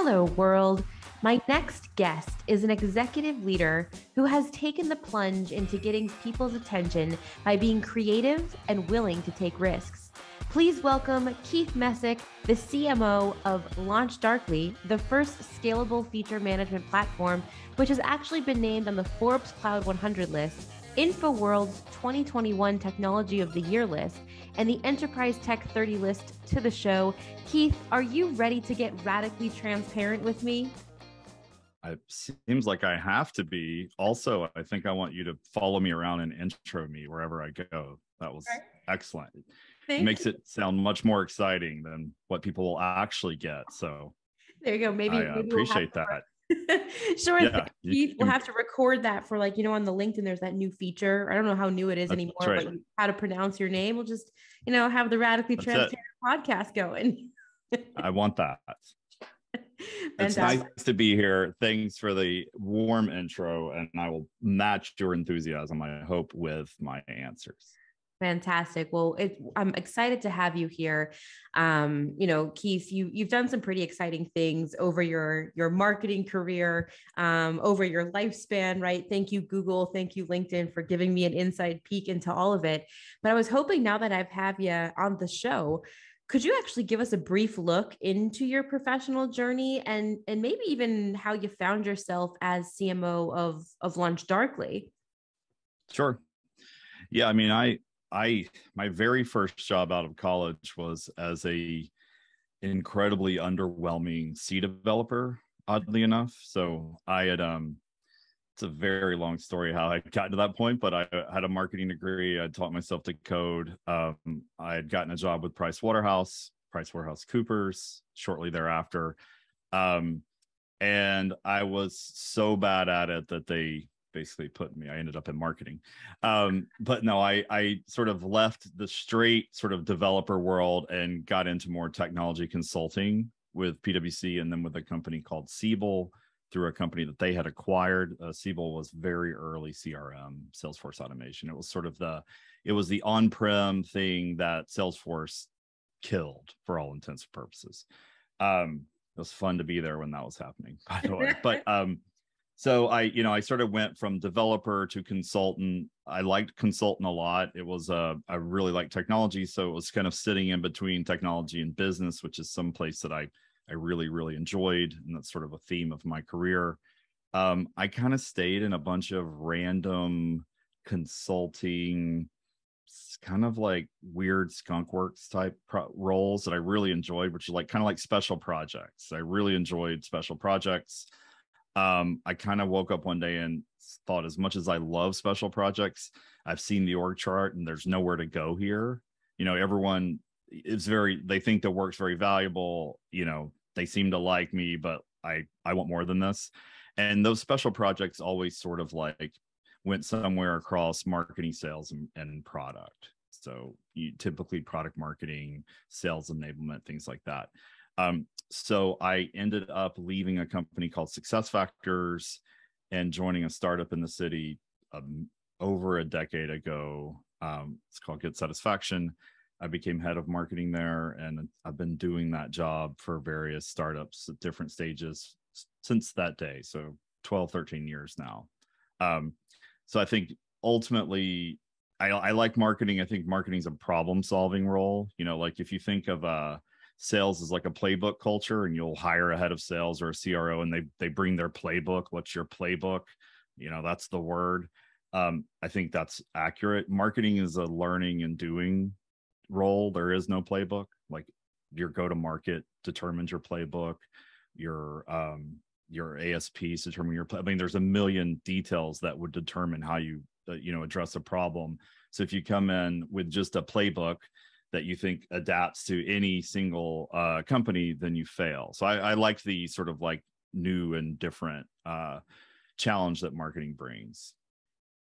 Hello, world. My next guest is an executive leader who has taken the plunge into getting people's attention by being creative and willing to take risks. Please welcome Keith Messick, the CMO of LaunchDarkly, the first scalable feature management platform, which has actually been named on the Forbes Cloud 100 list, InfoWorld's 2021 Technology of the Year list, and the Enterprise Tech 30 list to the show. Keith, are you ready to get radically transparent with me? It seems like I have to be. Also, I think I want you to follow me around and intro me wherever I go. That was excellent. It makes it sound much more exciting than what people will actually get. So there you go. Maybe appreciate that. Sure. Yeah, Keith, we'll have to record that for on the LinkedIn, there's that new feature. I don't know how new it is anymore, right. But how to pronounce your name. We'll just, have the radically transparent podcast going. I want that. It's nice to be here. Thanks for the warm intro, and I will match your enthusiasm, I hope, with my answers. Fantastic. Well, I'm excited to have you here. Keith, you've done some pretty exciting things over your marketing career, over your lifespan, right? Thank you, Google. Thank you, LinkedIn, for giving me an inside peek into all of it. But I was hoping, now that I've had you on the show, could you actually give us a brief look into your professional journey and maybe even how you found yourself as CMO of LaunchDarkly? Sure. Yeah, I mean, my very first job out of college was as a incredibly underwhelming C developer, oddly enough. So I had it's a very long story how I got to that point, but I had a marketing degree. I taught myself to code. I had gotten a job with PricewaterhouseCoopers shortly thereafter. And I was so bad at it that they basically I ended up in marketing. But no, I sort of left the straight sort of developer world and got into more technology consulting with PwC, and then with a company called Siebel, through a company that they had acquired. Siebel was very early CRM, Salesforce automation. It was sort of the on-prem thing that Salesforce killed for all intents and purposes. It was fun to be there when that was happening, by the way. But so I sort of went from developer to consultant. I liked consultant a lot. It was I really liked technology, so it was kind of sitting in between technology and business, which is some place that I really, really enjoyed, and that's sort of a theme of my career. I kind of stayed in a bunch of random consulting, kind of like weird skunkworks type roles that I really enjoyed, which is kind of like special projects. I really enjoyed special projects. I kind of woke up one day and thought, as much as I love special projects, I've seen the org chart and there's nowhere to go here. Everyone they think the work's very valuable. They seem to like me, but I want more than this. And those special projects always sort of went somewhere across marketing, sales, and product. So typically product marketing, sales enablement, things like that. So I ended up leaving a company called SuccessFactors and joining a startup in the city over a decade ago. It's called Good Satisfaction. I became head of marketing there, and I've been doing that job for various startups at different stages since that day. So 12, 13 years now. So I think ultimately I like marketing. I think marketing is a problem solving role. If you think of sales as like a playbook culture, and you'll hire a head of sales or a CRO and they bring their playbook. What's your playbook? That's the word. I think that's accurate. Marketing is a learning and doing role. There is no playbook. Your go-to-market determines your playbook. Your ASPs determine your play. I mean, there's a million details that would determine how you address a problem. So if you come in with just a playbook that you think adapts to any single company, then you fail. So I like the sort of new and different challenge that marketing brings.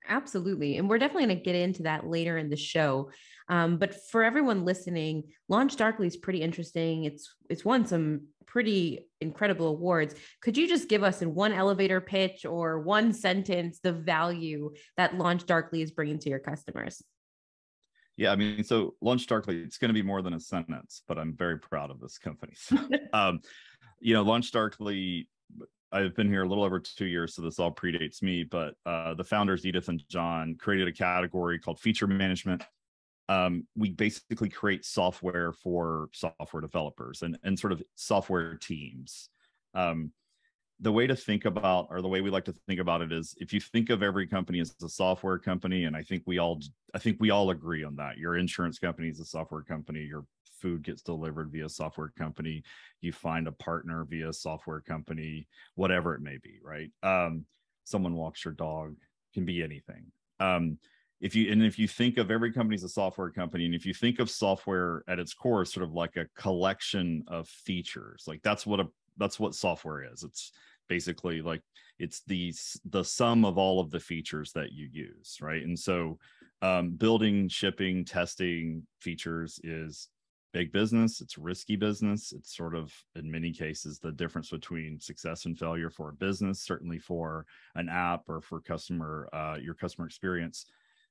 Absolutely. And we're definitely going to get into that later in the show. But for everyone listening, LaunchDarkly is pretty interesting. It's won some pretty incredible awards. Could you just give us in one elevator pitch or one sentence the value that LaunchDarkly is bringing to your customers? Yeah, I mean, so LaunchDarkly, it's going to be more than a sentence, but I'm very proud of this company. LaunchDarkly, I've been here a little over 2 years, so this all predates me, but the founders, Edith and John, created a category called feature management. We basically create software for software developers and sort of software teams. The way to think about, or the way we like to think about it, is if you think of every company as a software company, and I think we all agree on that. Your insurance company is a software company. Your food gets delivered via software company. You find a partner via software company, whatever it may be, right? Someone walks your dog, can be anything. If you think of every company as a software company, and if you think of software at its core sort of like a collection of features, like that's what software is. It's basically like it's the sum of all of the features that you use, right? And so building, shipping, testing features is big business. It's risky business. It's sort of, in many cases, the difference between success and failure for a business, certainly for an app or for your customer experience.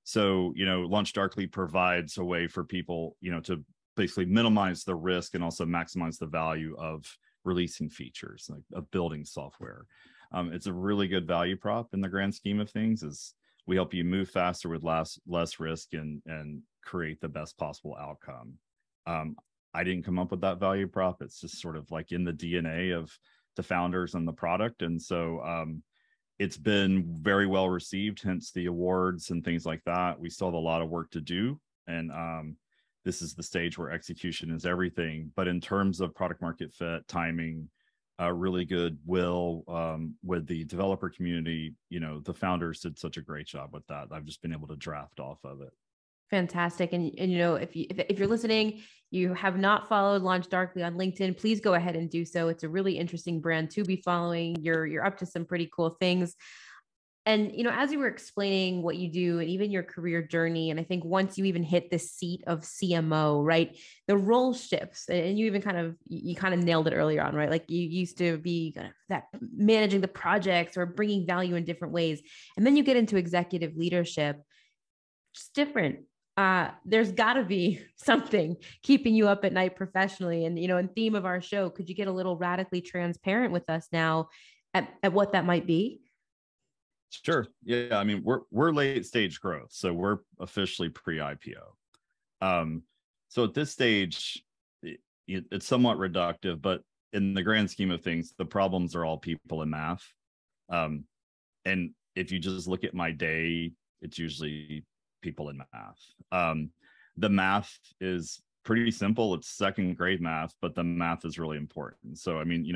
So, LaunchDarkly provides a way for people, to basically minimize the risk and also maximize the value of releasing features, like of building software. It's a really good value prop in the grand scheme of things. Is we help you move faster with less risk and create the best possible outcome. I didn't come up with that value prop. It's just sort of like in the DNA of the founders and the product. And so it's been very well received, hence the awards and things like that. We still have a lot of work to do. And this is the stage where execution is everything. But in terms of product market fit, timing, really good will with the developer community, the founders did such a great job with that. I've just been able to draft off of it. Fantastic. And if you're listening, you have not followed LaunchDarkly on LinkedIn, please go ahead and do so. It's a really interesting brand to be following. You're up to some pretty cool things. And, as you were explaining what you do and even your career journey, and I think once you even hit the seat of CMO, right, the role shifts, and you even kind of nailed it earlier on, right? Like you used to be kind of that managing the projects or bringing value in different ways. And then you get into executive leadership, just different. There's got to be something keeping you up at night professionally. And, in theme of our show, could you get a little radically transparent with us now at what that might be? Sure. Yeah. I mean, we're late stage growth, so we're officially pre-IPO. So at this stage, it's somewhat reductive, but in the grand scheme of things, the problems are all people and math. And if you just look at my day, it's usually people in math. The math is pretty simple. It's second grade math, but the math is really important. So, I mean,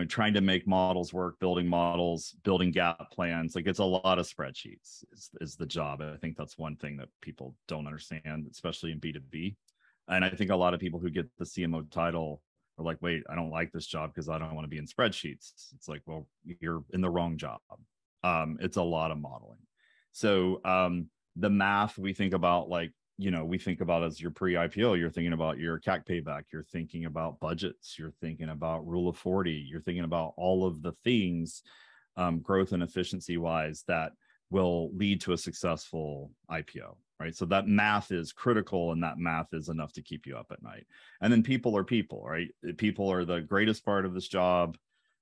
trying to make models work, building models, building gap plans, like it's a lot of spreadsheets is the job. I think that's one thing that people don't understand, especially in B2B. And I think a lot of people who get the CMO title are like, wait, I don't like this job because I don't want to be in spreadsheets. It's like, well, you're in the wrong job. It's a lot of modeling. So the math we think about, like, we think about as your pre-IPO, you're thinking about your CAC payback, you're thinking about budgets, you're thinking about rule of 40, you're thinking about all of the things, growth and efficiency wise, that will lead to a successful IPO, right? So that math is critical, and that math is enough to keep you up at night. And then people are people, right? People are the greatest part of this job.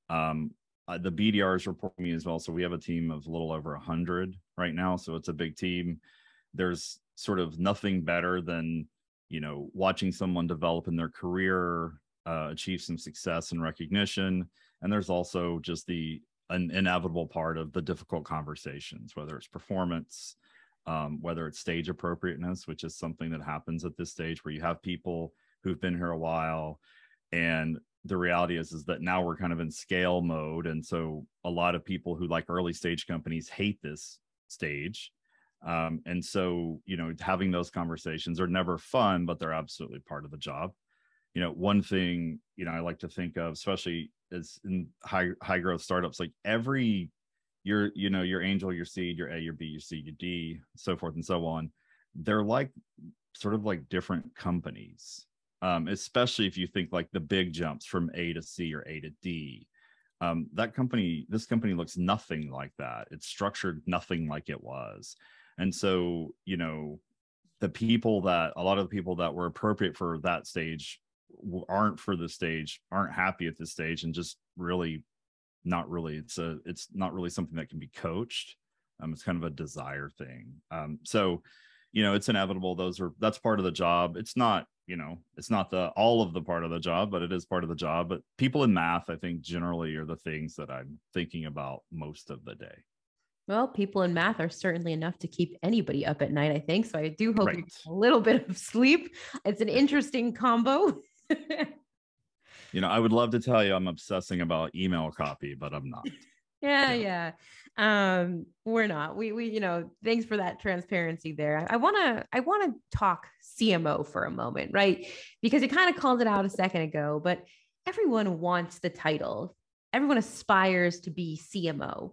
The BDRs report me as well. So we have a team of a little over 100 right now. So it's a big team. There's sort of nothing better than, watching someone develop in their career, achieve some success and recognition. And there's also just an inevitable part of the difficult conversations, whether it's performance, whether it's stage appropriateness, which is something that happens at this stage where you have people who've been here a while. And the reality is that now we're kind of in scale mode. And so a lot of people who like early stage companies hate this stage. And so, having those conversations are never fun, but they're absolutely part of the job. One thing, I like to think of, especially as in high growth startups, like your angel, your seed, your A, your B, your C, your D, so forth and so on. They're like sort of like different companies, especially if you think like the big jumps from A to C or A to D. This company looks nothing like that. It's structured nothing like it was. And so, a lot of the people that were appropriate for that stage aren't for the stage, aren't happy at this stage, and just really not really, it's not really something that can be coached. It's kind of a desire thing. So, it's inevitable. That's part of the job. It's not, it's not all of the part of the job, but it is part of the job. But people in math, I think, generally are the things that I'm thinking about most of the day. Well, people in math are certainly enough to keep anybody up at night, I think. So I do hope Right. you get a little bit of sleep. It's an interesting combo. I would love to tell you I'm obsessing about email copy, but I'm not. Yeah. We're not. We thanks for that transparency there. I want to talk CMO for a moment, right? Because you kind of called it out a second ago, but everyone wants the title. Everyone aspires to be CMO,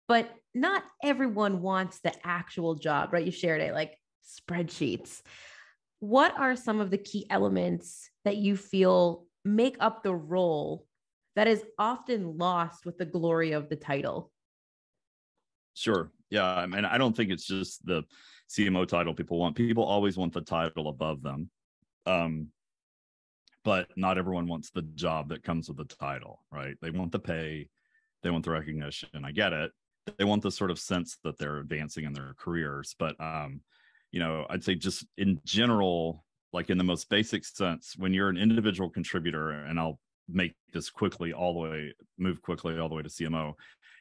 but not everyone wants the actual job, right? You shared it, like spreadsheets. What are some of the key elements that you feel make up the role that is often lost with the glory of the title? Sure. Yeah. I mean, I don't think it's just the CMO title people want. People always want the title above them. But not everyone wants the job that comes with the title, right? They want the pay, they want the recognition. I get it. They want the sort of sense that they're advancing in their careers. But I'd say just in general, like in the most basic sense, when you're an individual contributor, and I'll make this move quickly all the way to CMO,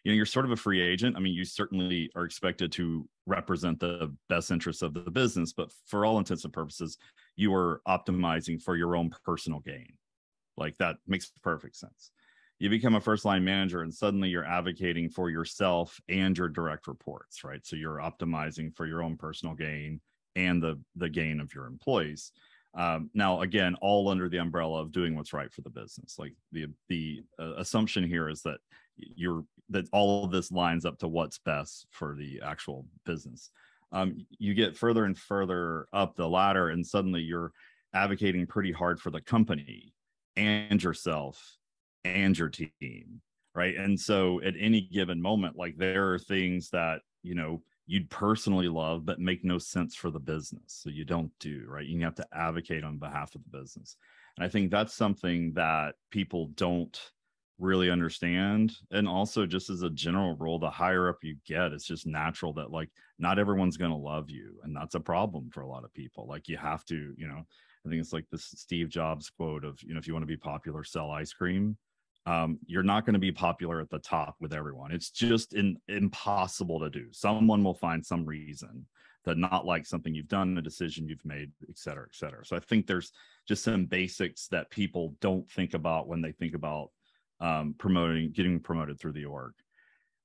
you're sort of a free agent. I mean, you certainly are expected to represent the best interests of the business, but for all intents and purposes, you are optimizing for your own personal gain. Like, that makes perfect sense. You become a first line manager and suddenly you're advocating for yourself and your direct reports, right? So you're optimizing for your own personal gain and the gain of your employees. Now, again, all under the umbrella of doing what's right for the business. Like the assumption here is that that all of this lines up to what's best for the actual business. You get further and further up the ladder, and suddenly you're advocating pretty hard for the company and yourself and your team, right? And so at any given moment, like, there are things that you'd personally love but make no sense for the business, so you don't do, right? You have to advocate on behalf of the business. And I think that's something that people don't really understand. And also, just as a general rule, the higher up you get, it's just natural that, like, not everyone's going to love you, and that's a problem for a lot of people. Like, you have to, I think it's like this Steve Jobs quote of, if you want to be popular, sell ice cream. You're not going to be popular at the top with everyone. It's just impossible to do. Someone will find some reason to not like something you've done, a decision you've made, et cetera, et cetera. So I think there's just some basics that people don't think about when they think about getting promoted through the org.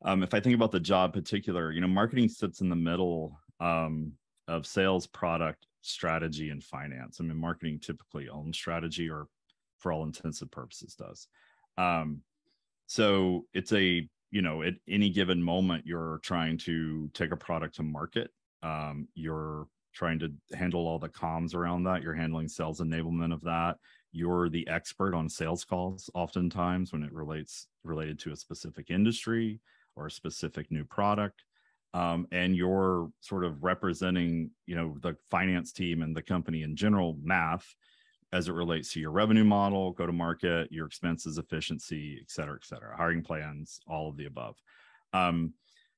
If I think about the job in particular, marketing sits in the middle of sales, product, strategy, and finance. I mean, marketing typically owns strategy, or for all intents and purposes does. So it's at any given moment, you're trying to take a product to market. You're trying to handle all the comms around that. You're handling sales enablement of that. You're the expert on sales calls, oftentimes when it related to a specific industry or a specific new product. And you're sort of representing, the finance team and the company in general, math, as it relates to your revenue model, go to market, your expenses, efficiency, et cetera, hiring plans, all of the above.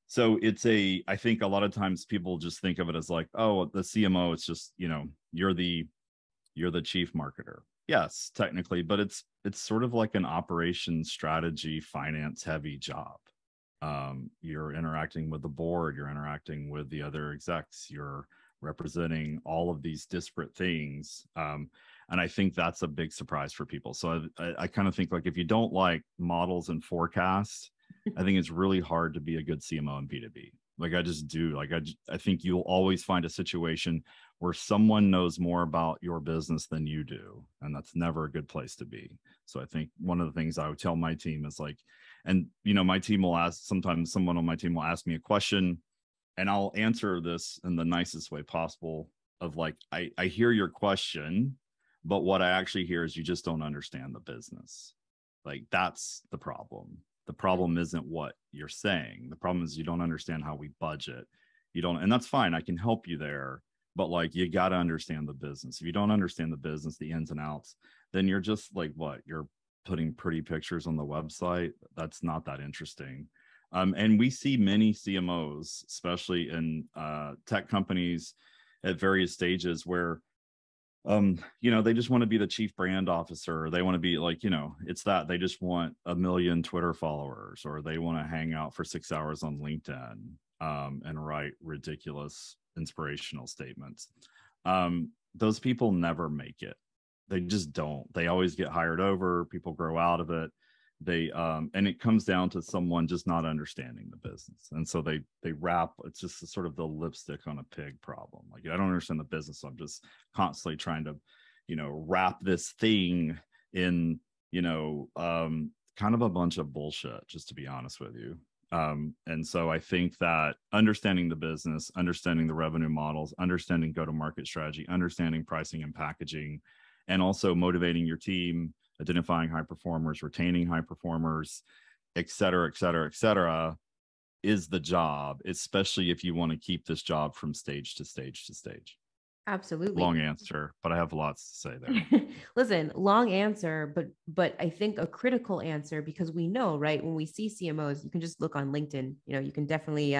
So I think a lot of times people just think of it as like, oh, the CMO, it's just, you're the chief marketer. Yes, technically, but it's sort of like an operations strategy, finance heavy job. You're interacting with the board, you're interacting with the other execs, you're representing all of these disparate things. And I think that's a big surprise for people. So I kind of think, like, if you don't like models and forecasts, I think it's really hard to be a good CMO in B2B. Like, I just do. Like, I think you'll always find a situation where someone knows more about your business than you do. And that's never a good place to be. So I think one of the things I would tell my team is, like, and, my team will sometimes someone on my team will ask me a question, and I'll answer this in the nicest way possible of, like, I hear your question, but what I actually hear is you just don't understand the business. Like, that's the problem. The problem isn't what you're saying. The problem is you don't understand how we budget. You don't, and that's fine. I can help you there, but like, you got to understand the business. If you don't understand the business, the ins and outs, then you're just like, what, you're putting pretty pictures on the website. That's not that interesting. And we see many CMOs, especially in tech companies at various stages, where they just want to be the chief brand officer. They want to be like, it's that they just want 1 million Twitter followers, or they want to hang out for 6 hours on LinkedIn and write ridiculous inspirational statements. Those people never make it. They just don't. They always get hired over. People grow out of it. And it comes down to someone just not understanding the business. And so they wrap, it's just sort of the lipstick on a pig problem. Like, I don't understand the business, so I'm just constantly trying to, wrap this thing in, kind of a bunch of bullshit, just to be honest with you. And so I think that understanding the business, understanding the revenue models, understanding go-to-market strategy, understanding pricing and packaging, and also motivating your team, identifying high performers, retaining high performers, et cetera, et cetera, et cetera, is the job, especially if you want to keep this job from stage to stage to stage. Absolutely. Long answer, but I have lots to say there. Listen, long answer, but I think a critical answer, because we know, right, when we see CMOs, you can just look on LinkedIn, you can definitely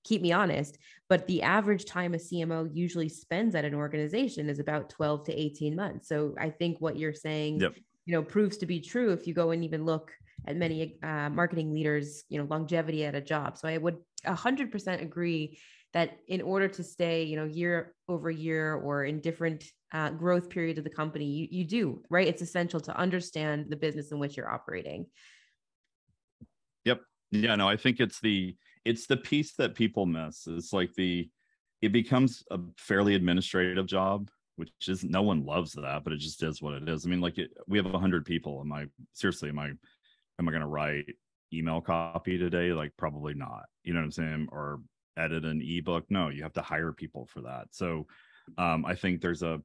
keep me honest, but the average time a CMO usually spends at an organization is about 12 to 18 months. So I think what you're saying, yep, proves to be true if you go and even look at many marketing leaders, longevity at a job. So I would 100% agree that in order to stay, year over year or in different growth periods of the company, you do, right? It's essential to understand the business in which you're operating. Yep. Yeah, no, I think it's the piece that people miss. It's like it becomes a fairly administrative job, which is, no one loves that, but it just is what it is. I mean, like, we have 100 people. Am I going to write email copy today? Like, probably not. You know what I'm saying? Or edit an ebook? No, you have to hire people for that. So I think there's a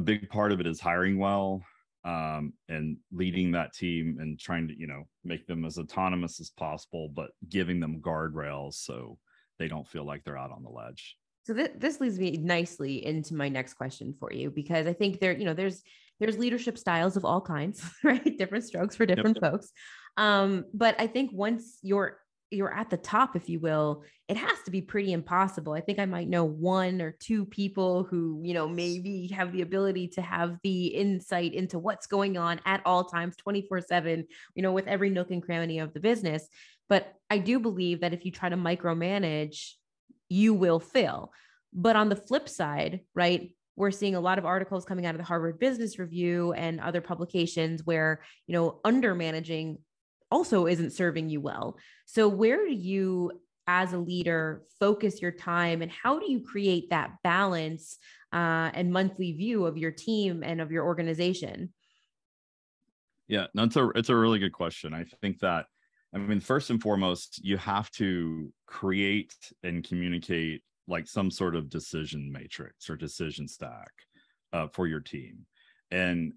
big part of it is hiring well, and leading that team and trying to, make them as autonomous as possible, but giving them guardrails so they don't feel like they're out on the ledge. So this leads me nicely into my next question for you, because I think there's leadership styles of all kinds, right? Different strokes for different folks. But I think once you're at the top, if you will, it has to be pretty impossible. I think I might know 1 or 2 people who, maybe have the ability to have the insight into what's going on at all times, 24/7, with every nook and cranny of the business. But I do believe that if you try to micromanage, you will fail. But on the flip side, right, we're seeing a lot of articles coming out of the Harvard Business Review and other publications where, undermanaging also isn't serving you well. So where do you, as a leader, focus your time, and how do you create that balance and monthly view of your team and of your organization? Yeah, no, it's a really good question. I think that, first and foremost, you have to create and communicate like some sort of decision matrix or decision stack for your team. And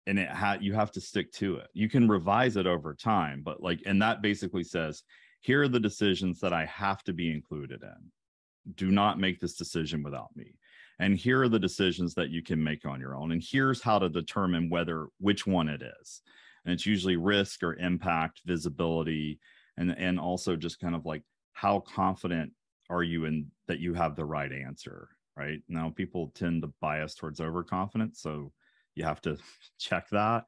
you have to stick to it. You can revise it over time, but and that basically says, here are the decisions that I have to be included in. Do not make this decision without me. And here are the decisions that you can make on your own. And here's how to determine which one it is. And it's usually risk or impact, visibility, and also just kind of like, how confident are you in that you have the right answer, right? Now, people tend to bias towards overconfidence, so you have to check that.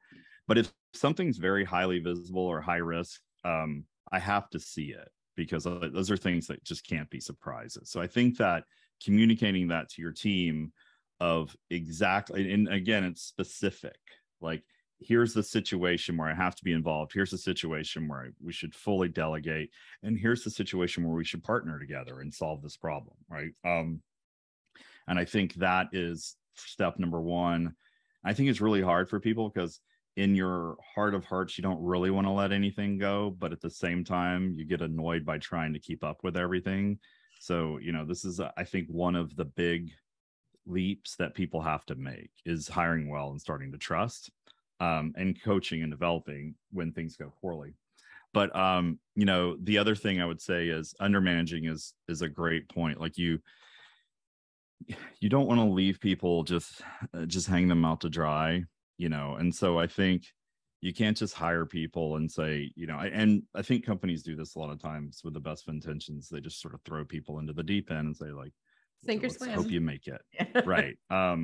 But if something's very highly visible or high risk, I have to see it, because those are things that just can't be surprises. So I think that communicating that to your team of exactly, and again, it's specific, like, here's the situation where I have to be involved. Here's the situation where we should fully delegate. And here's the situation where we should partner together and solve this problem, right? And I think that is step number 1. I think it's really hard for people because in your heart of hearts, you don't really want to let anything go. But at the same time, you get annoyed by trying to keep up with everything. So, this is, I think, one of the big leaps that people have to make is hiring well and starting to trust, and coaching and developing when things go poorly. But, the other thing I would say is undermanaging is a great point. Like, you don't want to leave people just hang them out to dry, and so I think you can't just hire people and say, and I think companies do this a lot of times with the best of intentions. They just sort of throw people into the deep end and say, like, sink or let's swim. hope you make it. Right. I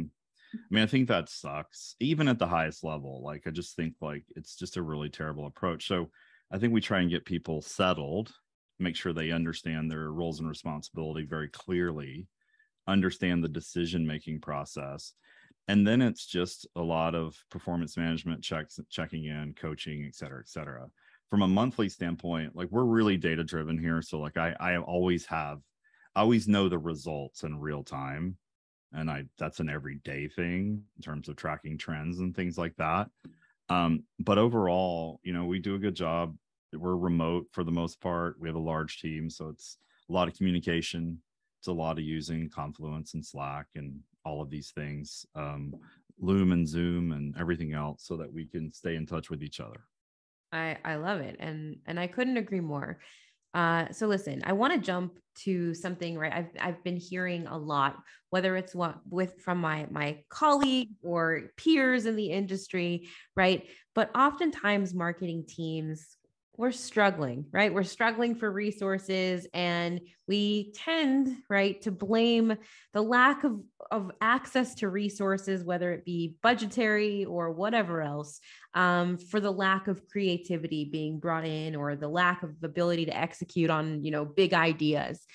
mean, I think that sucks, even at the highest level. Like, I just think like it's just a really terrible approach. So I think we try and get people settled, make sure they understand their roles and responsibility very clearly, understand the decision-making process. And then it's just a lot of performance management checking in, coaching, et cetera, et cetera. From a monthly standpoint, like, we're really data driven here. So like I always know the results in real time. And that's an everyday thing in terms of tracking trends and things like that. But overall, we do a good job. We're remote for the most part. We have a large team, so it's a lot of communication. It's a lot of using Confluence and Slack and all of these things, Loom and Zoom and everything else, so that we can stay in touch with each other. I love it. And I couldn't agree more. So listen, I want to jump to something, right? I've been hearing a lot, whether it's from my colleagues or peers in the industry, right? But oftentimes marketing teams, we're struggling, right? We're struggling for resources, and we tend, right, to blame the lack of access to resources, whether it be budgetary or whatever else, for the lack of creativity being brought in, or the lack of ability to execute on, big ideas.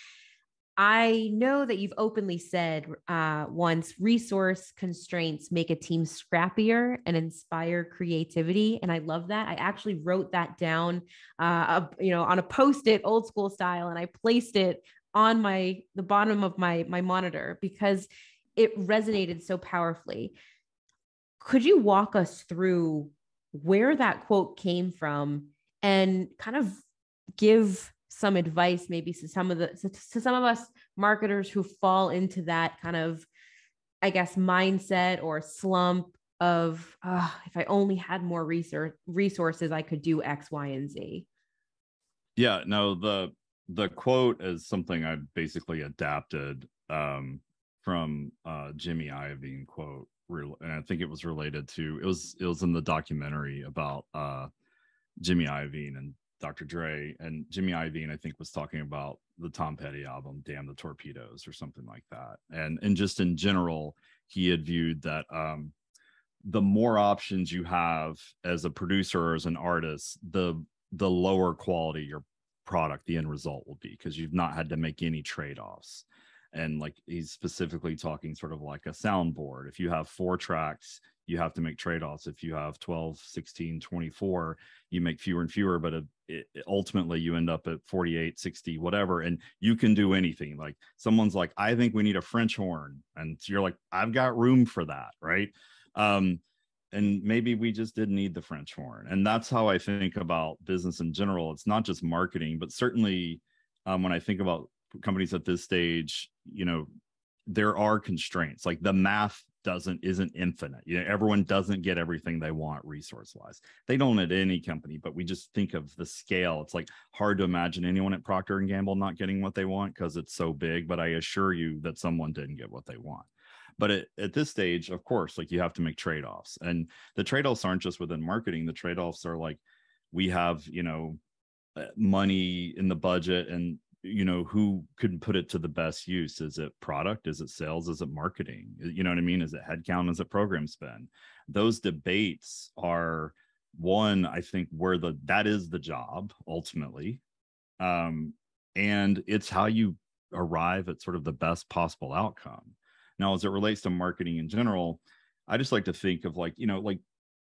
I know that you've openly said once, resource constraints make a team scrappier and inspire creativity. And I love that. I actually wrote that down, on a Post-it, old school style, and I placed it on the bottom of my monitor because it resonated so powerfully. Could you walk us through where that quote came from and kind of give some advice maybe to some of us marketers who fall into that kind of, I guess, mindset or slump of, if I only had more resources, I could do X, Y, and Z? Yeah, no, the quote is something I basically adapted from Jimmy Iovine quote, and I think it was related to, it was in the documentary about Jimmy Iovine and Dr. Dre. And Jimmy Iovine, I think, was talking about the Tom Petty album, Damn the Torpedoes, or something like that. And just in general, he had viewed that the more options you have as a producer or as an artist, the lower quality your product, the end result will be, because you've not had to make any trade-offs. And like, he's specifically talking sort of like a soundboard. If you have 4 tracks, you have to make trade-offs. If you have 12, 16, 24, you make fewer and fewer, but ultimately you end up at 48, 60, whatever. And you can do anything. Like, someone's like, I think we need a French horn. And you're like, I've got room for that. Right. And maybe we just didn't need the French horn. And that's how I think about business in general. It's not just marketing, but certainly when I think about companies at this stage, there are constraints. Like, the math isn't infinite. Everyone doesn't get everything they want resource wise. They don't at any company, but we just think of the scale. It's like hard to imagine anyone at Procter and Gamble not getting what they want because it's so big. But I assure you that someone didn't get what they want. But at this stage, of course, like, you have to make trade-offs, and the trade-offs aren't just within marketing. The trade-offs are like, we have, money in the budget, and who could put it to the best use? Is it product? Is it sales? Is it marketing? You know what I mean? Is it headcount? Is it program spend? Those debates are one, I think, where that is the job ultimately. And it's how you arrive at sort of the best possible outcome. Now, as it relates to marketing in general, I just like to think of like, like,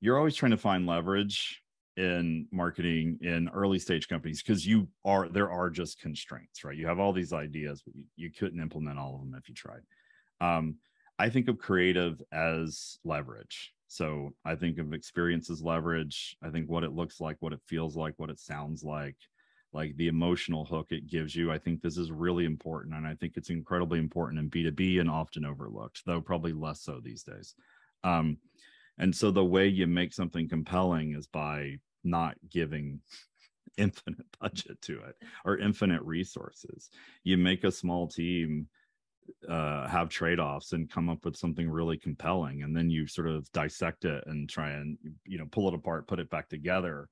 you're always trying to find leverage in marketing in early stage companies, because there are just constraints, right? You have all these ideas, but you couldn't implement all of them if you tried. I think of creative as leverage. So I think of experience as leverage. I think what it looks like, what it feels like, what it sounds like the emotional hook it gives you. I think this is really important. And I think it's incredibly important in B2B and often overlooked, though probably less so these days. And so the way you make something compelling is by not giving infinite budget to it or infinite resources. You make a small team have trade-offs and come up with something really compelling, and then you sort of dissect it and try and pull it apart, put it back together.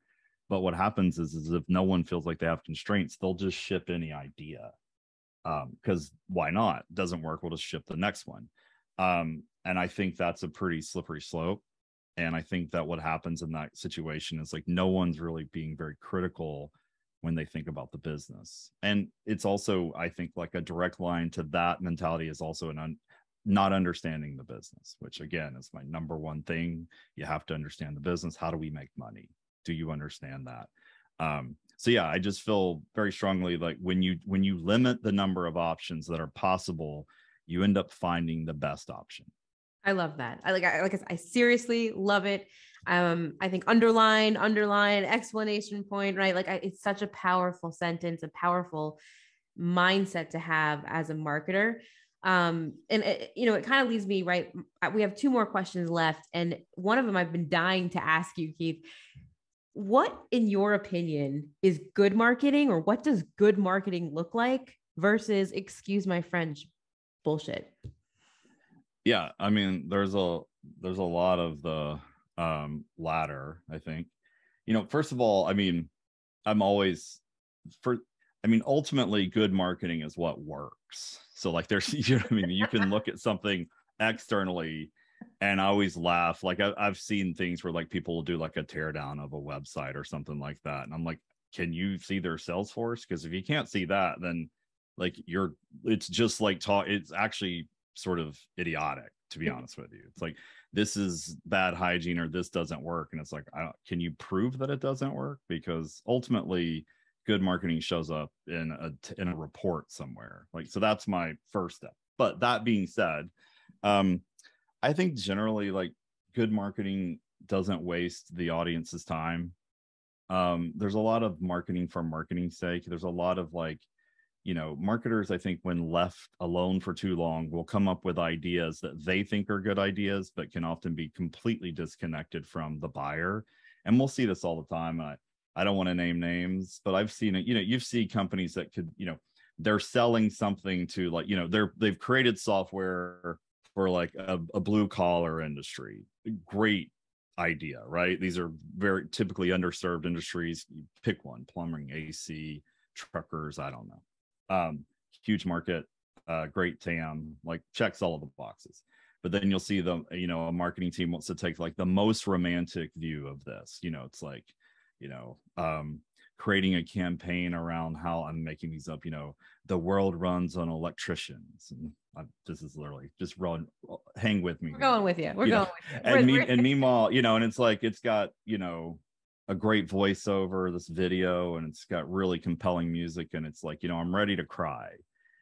But what happens is if no one feels like they have constraints, they'll just ship any idea, because why not? Doesn't work, we'll just ship the next one. And I think that's a pretty slippery slope. And I think that what happens in that situation is like no one's really being very critical when they think about the business. And it's also, I think, like a direct line to that mentality is also not understanding the business, which again is my number one thing. You have to understand the business. How do we make money? Do you understand that? So yeah, I just feel very strongly like when you limit the number of options that are possible, you end up finding the best option. I love that. I seriously love it. I think underline, explanation point, right? It's such a powerful sentence, a powerful mindset to have as a marketer. And it kind of leaves me right. We have two more questions left. And one of them I've been dying to ask you, Keith. What, in your opinion, is good marketing, or what does good marketing look like versus, excuse my French, bullshit? Yeah, I mean, there's a lot of the latter, I think. First of all, I mean, ultimately good marketing is what works. So like there's, you can look at something externally, and I always laugh. Like I've seen things where like people will do like a teardown of a website or something like that. And I'm like, can you see their Salesforce? Because if you can't see that, then like it's just like it's actually sort of idiotic, to be honest with you. It's like, this is bad hygiene, or this doesn't work. And it's like, can you prove that it doesn't work? Because ultimately good marketing shows up in a report somewhere. Like, so that's my first step. But that being said, I think generally like good marketing doesn't waste the audience's time. There's a lot of marketing for marketing's sake. There's a lot of like, marketers, I think, when left alone for too long, will come up with ideas that they think are good ideas, but can often be completely disconnected from the buyer. And we'll see this all the time. I don't want to name names, but I've seen it. You've seen companies that could, they're selling something to like, they've created software for like a blue collar industry. Great idea, right? These are very typically underserved industries. You pick one: plumbing, AC, truckers, I don't know. Huge market, great TAM, like checks all of the boxes. But then you'll see a marketing team wants to take like the most romantic view of this. It's like, creating a campaign around how, I'm making these up, the world runs on electricians. And this is literally just hang with me. We're going with you. And meanwhile, and it's like, it's got, a great voiceover, this video, and it's got really compelling music, and it's like, I'm ready to cry.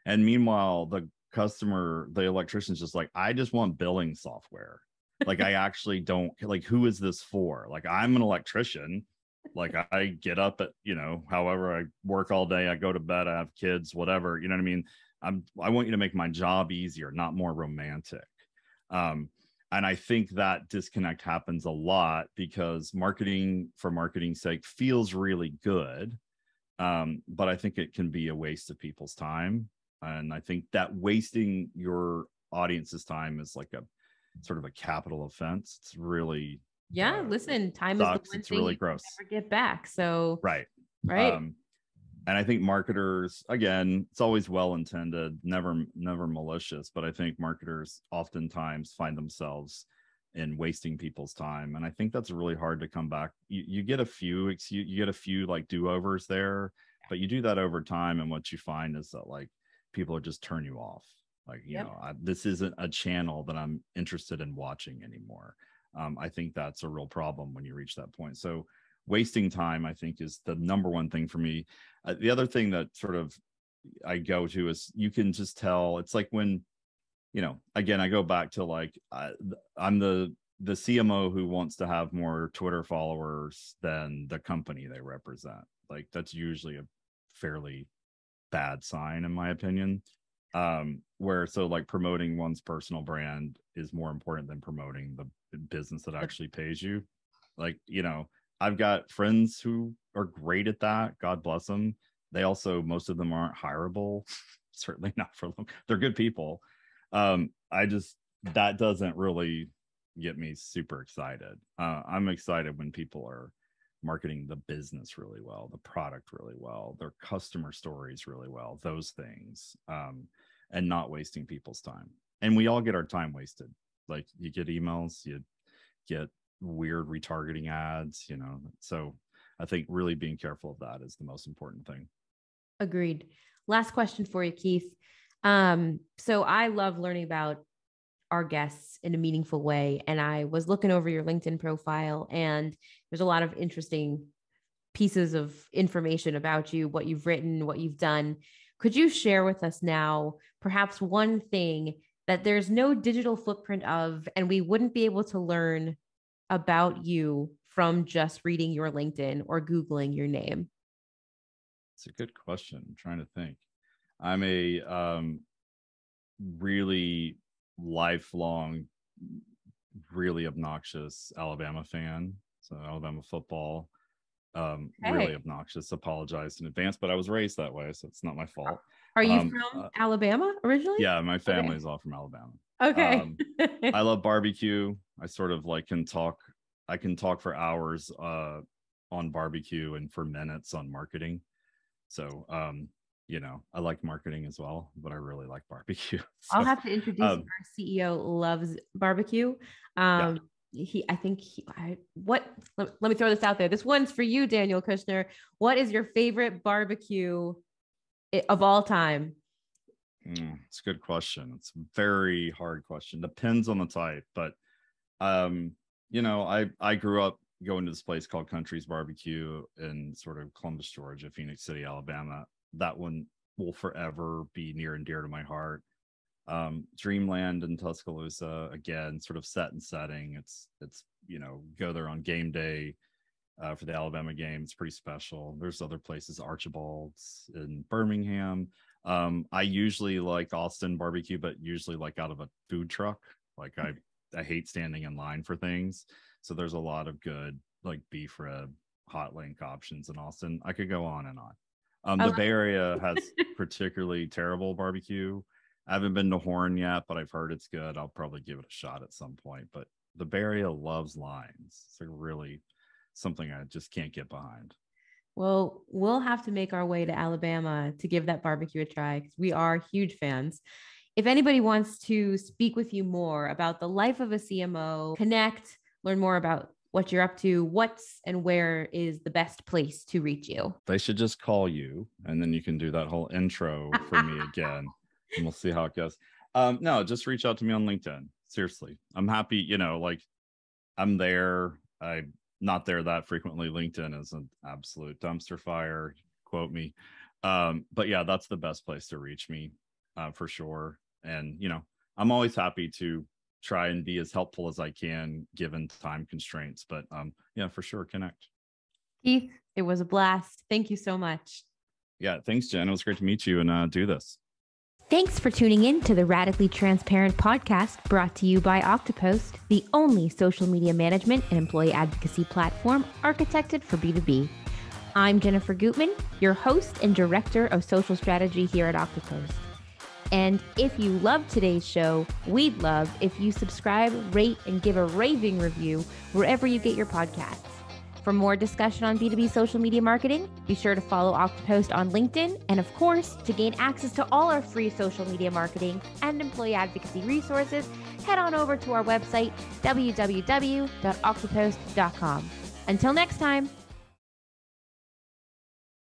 And meanwhile, the customer, the electrician's just like, I just want billing software. Like, I actually don't, like, who is this for? Like, I'm an electrician. Like, I get up at, however, I work all day, I go to bed, I have kids, whatever, you know what I mean? I want you to make my job easier, not more romantic. And I think that disconnect happens a lot because marketing for marketing's sake feels really good. But I think it can be a waste of people's time. And I think that wasting your audience's time is like a sort of a capital offense. It's really, listen, time sucks. is the one it's thing really you gross. never get back. So right. And I think marketers, again, it's always well-intended, never malicious, but I think marketers oftentimes find themselves in wasting people's time. And I think that's really hard to come back. You get a few like do-overs there, but you do that over time. And what you find is that like people are just turn you off. Like, this isn't a channel that I'm interested in watching anymore. I think that's a real problem when you reach that point. So wasting time, I think, is the number one thing for me. The other thing that sort of I go to is you can just tell. It's like when, again, I go back to like, I'm the CMO who wants to have more Twitter followers than the company they represent. Like, that's usually a fairly bad sign, in my opinion. Where so like promoting one's personal brand is more important than promoting the business that actually pays you. Like, I've got friends who are great at that. God bless them. They also, most of them aren't hireable. certainly not for them. They're good people. That doesn't really get me super excited. I'm excited when people are marketing the business really well, the product really well, their customer stories really well, those things, and not wasting people's time. And we all get our time wasted. Like, you get emails, you get weird retargeting ads, so I think really being careful of that is the most important thing. Agreed. Last question for you, Keith. So I love learning about our guests in a meaningful way. And I was looking over your LinkedIn profile, and there's a lot of interesting pieces of information about you, what you've written, what you've done. Could you share with us now, perhaps one thing that there's no digital footprint of, and we wouldn't be able to learn about you from just reading your LinkedIn or Googling your name? It's a good question. I'm trying to think. I'm a really lifelong, really obnoxious Alabama fan. So Alabama football, really obnoxious. Apologize in advance, but I was raised that way, so it's not my fault. Are you from Alabama originally? Yeah, my family is all from Alabama. Okay. I love barbecue. I sort of like I can talk for hours on barbecue and for minutes on marketing. So I like marketing as well, but I really like barbecue. So, I'll have to introduce you. Our CEO loves barbecue. Yeah. Let me throw this out there. This one's for you, Daniel Kushner. What is your favorite barbecue of all time? It's a good question. It's a very hard question. Depends on the type, but I grew up going to this place called Country's Barbecue in sort of Columbus, Georgia, Phoenix City, Alabama. That one will forever be near and dear to my heart. Dreamland in Tuscaloosa, again, sort of set and setting. It's go there on game day for the Alabama game. It's pretty special. There's other places, Archibald's in Birmingham. I usually like Austin barbecue, but usually like out of a food truck. Like I hate standing in line for things. So there's a lot of good like beef rib, hot link options in Austin. I could go on and on. The Bay Area has particularly terrible barbecue. I haven't been to Horn yet, but I've heard it's good. I'll probably give it a shot at some point. But the Bay Area loves lines. It's like really something I just can't get behind. Well, we'll have to make our way to Alabama to give that barbecue a try, because we are huge fans. If anybody wants to speak with you more about the life of a CMO, connect, learn more about what you're up to, what's and where is the best place to reach you? They should just call you, and then you can do that whole intro for me again, and we'll see how it goes. No, just reach out to me on LinkedIn. Seriously, I'm happy. I'm there. I'm not there that frequently. LinkedIn is an absolute dumpster fire. Quote me. But yeah, that's the best place to reach me for sure. And, I'm always happy to try and be as helpful as I can given time constraints. But yeah, for sure, connect. Keith, it was a blast. Thank you so much. Yeah, thanks, Jen. It was great to meet you and do this. Thanks for tuning in to the Radically Transparent podcast, brought to you by Oktopost, the only social media management and employee advocacy platform architected for B2B. I'm Jennifer Gutman, your host and director of social strategy here at Oktopost. And if you love today's show, we'd love if you subscribe, rate, and give a raving review wherever you get your podcasts. For more discussion on B2B social media marketing, be sure to follow Oktopost on LinkedIn. And of course, to gain access to all our free social media marketing and employee advocacy resources, head on over to our website, www.oktopost.com. Until next time.